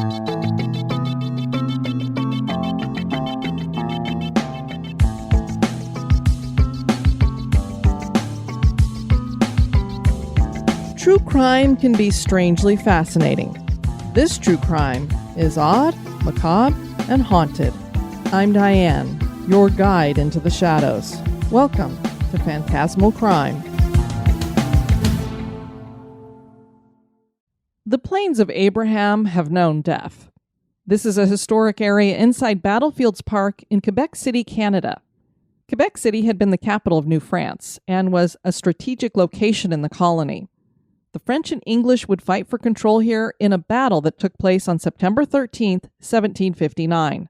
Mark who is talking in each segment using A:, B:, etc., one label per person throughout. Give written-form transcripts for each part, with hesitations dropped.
A: True crime can be strangely fascinating. This true crime is odd, macabre, and haunted. I'm Diane, your guide into the shadows. Welcome to Phantasmal Crime. The Plains of Abraham have known death. This is a historic area inside Battlefields Park in Quebec City, Canada. Quebec City had been the capital of New France and was a strategic location in the colony. The French and English would fight for control here in a battle that took place on September 13, 1759.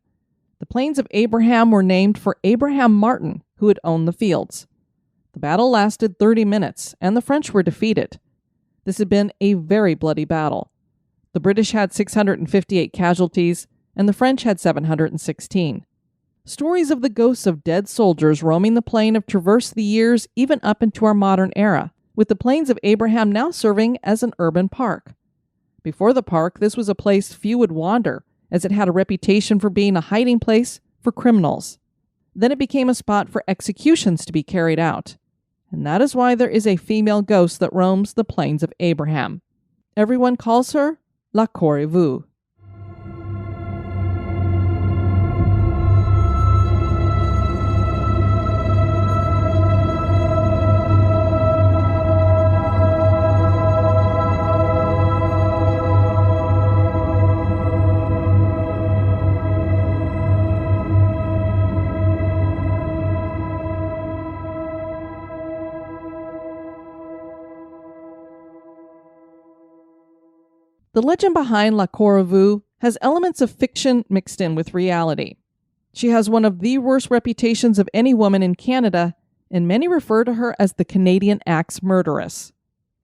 A: The Plains of Abraham were named for Abraham Martin, who had owned the fields. The battle lasted 30 minutes, and the French were defeated. This had been a very bloody battle. The British had 658 casualties, and the French had 716. Stories of the ghosts of dead soldiers roaming the plain have traversed the years even up into our modern era, with the Plains of Abraham now serving as an urban park. Before the park, this was a place few would wander, as it had a reputation for being a hiding place for criminals. Then it became a spot for executions to be carried out. And that is why there is a female ghost that roams the Plains of Abraham. Everyone calls her La Corriveau. The legend behind La Corriveau has elements of fiction mixed in with reality. She has one of the worst reputations of any woman in Canada, and many refer to her as the Canadian axe murderess.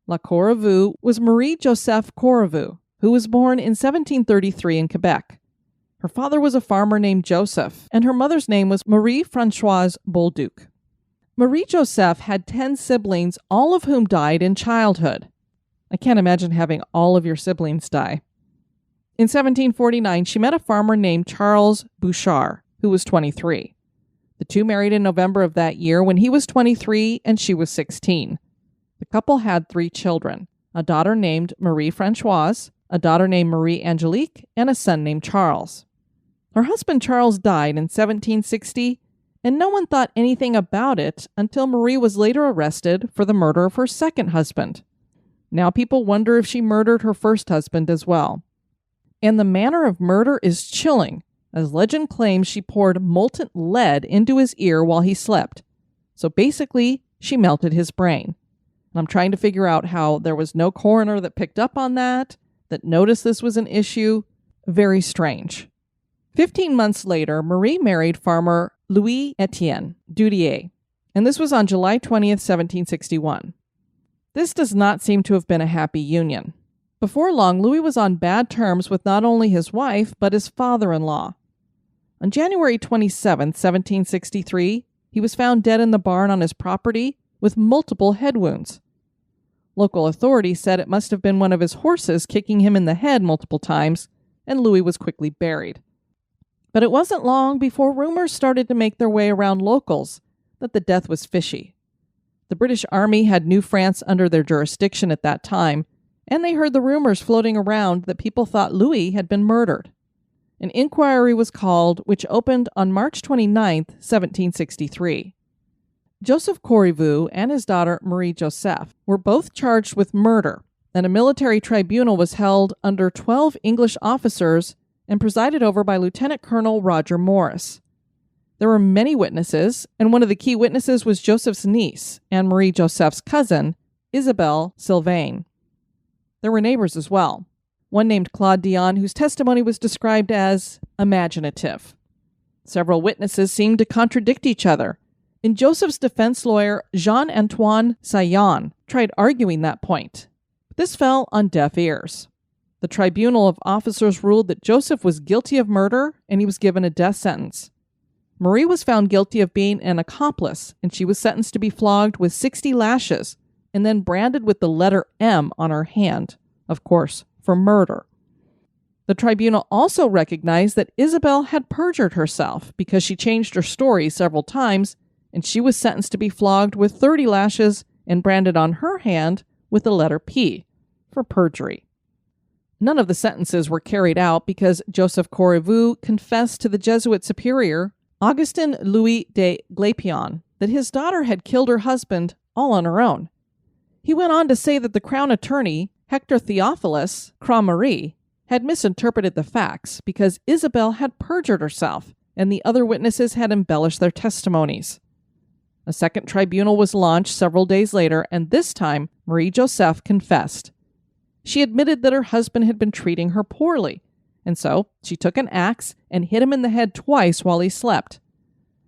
A: La Corriveau was Marie-Joseph Corriveau, who was born in 1733 in Quebec. Her father was a farmer named Joseph, and her mother's name was Marie-Françoise Bolduc. Marie-Joseph had 10 siblings, all of whom died in childhood. I can't imagine having all of your siblings die. In 1749, she met a farmer named Charles Bouchard, who was 23. The two married in November of that year when he was 23 and she was 16. The couple had 3 children, a daughter named Marie-Françoise, a daughter named Marie-Angelique, and a son named Charles. Her husband Charles died in 1760, and no one thought anything about it until Marie was later arrested for the murder of her second husband. Now people wonder if she murdered her first husband as well. And the manner of murder is chilling, as legend claims she poured molten lead into his ear while he slept. So basically, she melted his brain. And I'm trying to figure out how there was no coroner that picked up on that noticed this was an issue. Very strange. 15 months later, Marie married farmer Louis Etienne Dudier, and this was on July 20th, 1761. This does not seem to have been a happy union. Before long, Louis was on bad terms with not only his wife, but his father-in-law. On January 27, 1763, he was found dead in the barn on his property with multiple head wounds. Local authorities said it must have been one of his horses kicking him in the head multiple times, and Louis was quickly buried. But it wasn't long before rumors started to make their way around locals that the death was fishy. The British Army had New France under their jurisdiction at that time, and they heard the rumors floating around that people thought Louis had been murdered. An inquiry was called, which opened on March 29, 1763. Joseph Corriveau and his daughter Marie-Joseph were both charged with murder, and a military tribunal was held under 12 English officers and presided over by Lieutenant Colonel Roger Morris. There were many witnesses, and one of the key witnesses was Joseph's niece and Marie-Joseph's cousin, Isabelle Sylvain. There were neighbors as well, one named Claude Dion, whose testimony was described as imaginative. Several witnesses seemed to contradict each other, and Joseph's defense lawyer, Jean-Antoine Saillon, tried arguing that point. But this fell on deaf ears. The tribunal of officers ruled that Joseph was guilty of murder, and he was given a death sentence. Marie was found guilty of being an accomplice, and she was sentenced to be flogged with 60 lashes and then branded with the letter M on her hand, of course, for murder. The tribunal also recognized that Isabel had perjured herself because she changed her story several times, and she was sentenced to be flogged with 30 lashes and branded on her hand with the letter P for perjury. None of the sentences were carried out because Joseph Corriveau confessed to the Jesuit superior, Augustin Louis de Glapion, that his daughter had killed her husband all on her own. He went on to say that the crown attorney, Hector Theophilus Cramery, had misinterpreted the facts because Isabel had perjured herself and the other witnesses had embellished their testimonies. A second tribunal was launched several days later, and this time Marie Joseph confessed. She admitted that her husband had been treating her poorly, and so she took an axe and hit him in the head twice while he slept.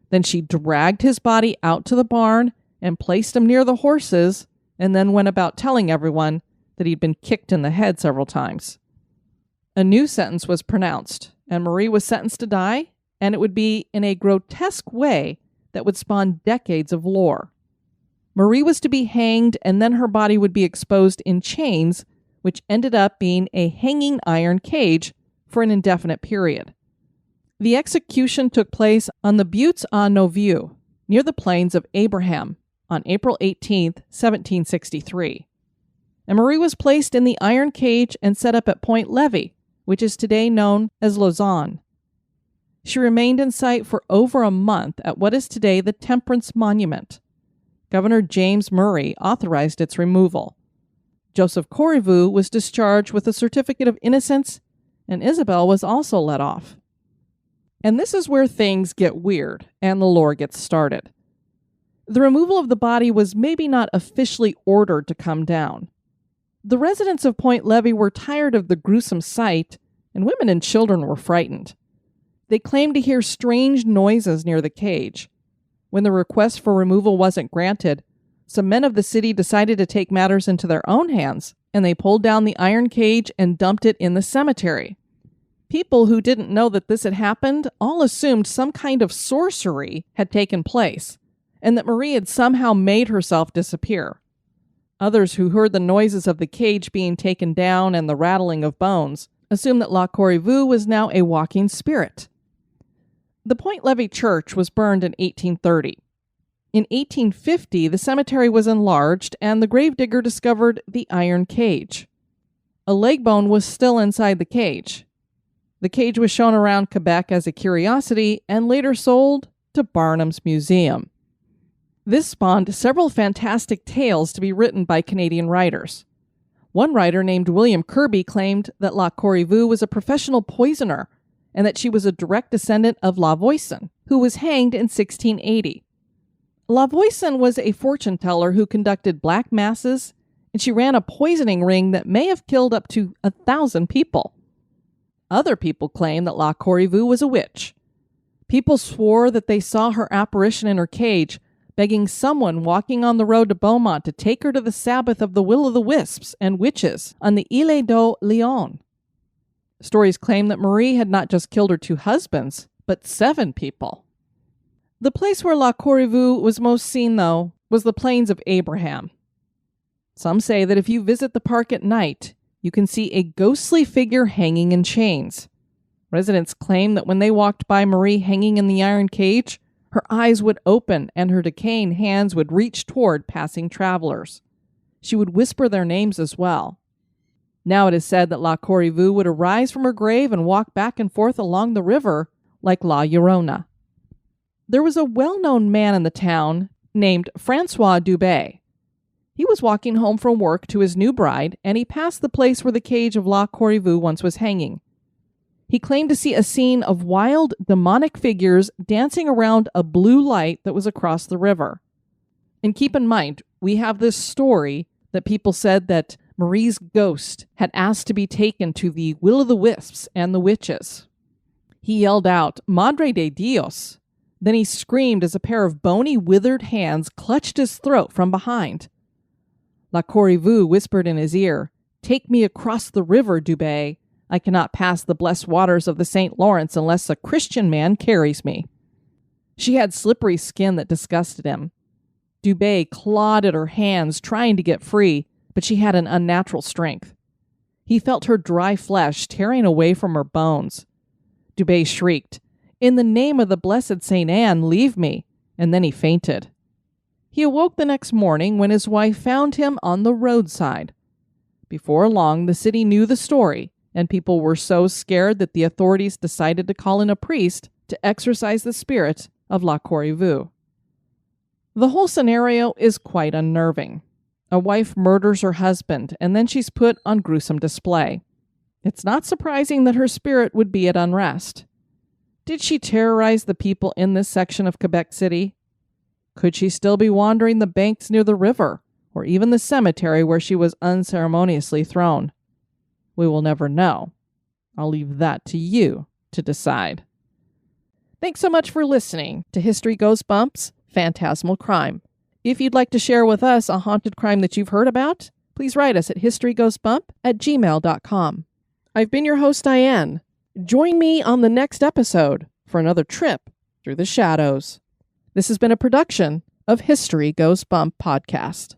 A: Then she dragged his body out to the barn and placed him near the horses, and then went about telling everyone that he'd been kicked in the head several times. A new sentence was pronounced, and Marie was sentenced to die, and it would be in a grotesque way that would spawn decades of lore. Marie was to be hanged, and then her body would be exposed in chains, which ended up being a hanging iron cage for an indefinite period. The execution took place on the Buttes à Neuville, near the Plains of Abraham, on April 18, 1763. And Marie was placed in the iron cage and set up at Point Levy, which is today known as Lausanne. She remained in sight for over a month at what is today the Temperance Monument. Governor James Murray authorized its removal. Joseph Corriveau was discharged with a certificate of innocence, and Isabel was also let off. And this is where things get weird and the lore gets started. The removal of the body was maybe not officially ordered to come down. The residents of Point Levy were tired of the gruesome sight, and women and children were frightened. They claimed to hear strange noises near the cage. When the request for removal wasn't granted, some men of the city decided to take matters into their own hands, and they pulled down the iron cage and dumped it in the cemetery. People who didn't know that this had happened all assumed some kind of sorcery had taken place, and that Marie had somehow made herself disappear. Others who heard the noises of the cage being taken down and the rattling of bones assumed that La Corriveau was now a walking spirit. The Point Levy Church was burned in 1830. In 1850, the cemetery was enlarged and the gravedigger discovered the iron cage. A leg bone was still inside the cage. The cage was shown around Quebec as a curiosity and later sold to Barnum's Museum. This spawned several fantastic tales to be written by Canadian writers. One writer named William Kirby claimed that La Corriveau was a professional poisoner and that she was a direct descendant of La Voisin, who was hanged in 1680. La Voisin was a fortune teller who conducted black masses, and she ran a poisoning ring that may have killed up to 1,000 people. Other people claim that La Corriveau was a witch. People swore that they saw her apparition in her cage, begging someone walking on the road to Beaumont to take her to the Sabbath of the Will-o'-the-Wisps and witches on the Ile do Lion. Stories claim that Marie had not just killed her 2 husbands, but 7 people. The place where La Corriveau was most seen, though, was the Plains of Abraham. Some say that if you visit the park at night, you can see a ghostly figure hanging in chains. Residents claim that when they walked by Marie hanging in the iron cage, her eyes would open and her decaying hands would reach toward passing travelers. She would whisper their names as well. Now it is said that La Corriveau would arise from her grave and walk back and forth along the river like La Llorona. There was a well-known man in the town named Francois Dubé. He was walking home from work to his new bride, and he passed the place where the cage of La Corriveau once was hanging. He claimed to see a scene of wild, demonic figures dancing around a blue light that was across the river. And keep in mind, we have this story that people said that Marie's ghost had asked to be taken to the Will-o'-the-Wisps and the witches. He yelled out, "Madre de Dios!" Then he screamed as a pair of bony, withered hands clutched his throat from behind. La Corriveau whispered in his ear, "Take me across the river, Dubé. I cannot pass the blessed waters of the St. Lawrence unless a Christian man carries me." She had slippery skin that disgusted him. Dubé clawed at her hands, trying to get free, but she had an unnatural strength. He felt her dry flesh tearing away from her bones. Dubé shrieked, "In the name of the blessed Saint Anne, leave me!" and then he fainted. He awoke the next morning when his wife found him on the roadside. Before long, the city knew the story, and people were so scared that the authorities decided to call in a priest to exorcise the spirit of La Corriveau. The whole scenario is quite unnerving. A wife murders her husband, and then she's put on gruesome display. It's not surprising that her spirit would be at unrest. Did she terrorize the people in this section of Quebec City? Could she still be wandering the banks near the river, or even the cemetery where she was unceremoniously thrown? We will never know. I'll leave that to you to decide. Thanks so much for listening to History Goes Bumps, Phantasmal Crime. If you'd like to share with us a haunted crime that you've heard about, please write us at historygoesbump@gmail.com. I've been your host, Diane. Join me on the next episode for another trip through the shadows. This has been a production of History Goes Bump podcast.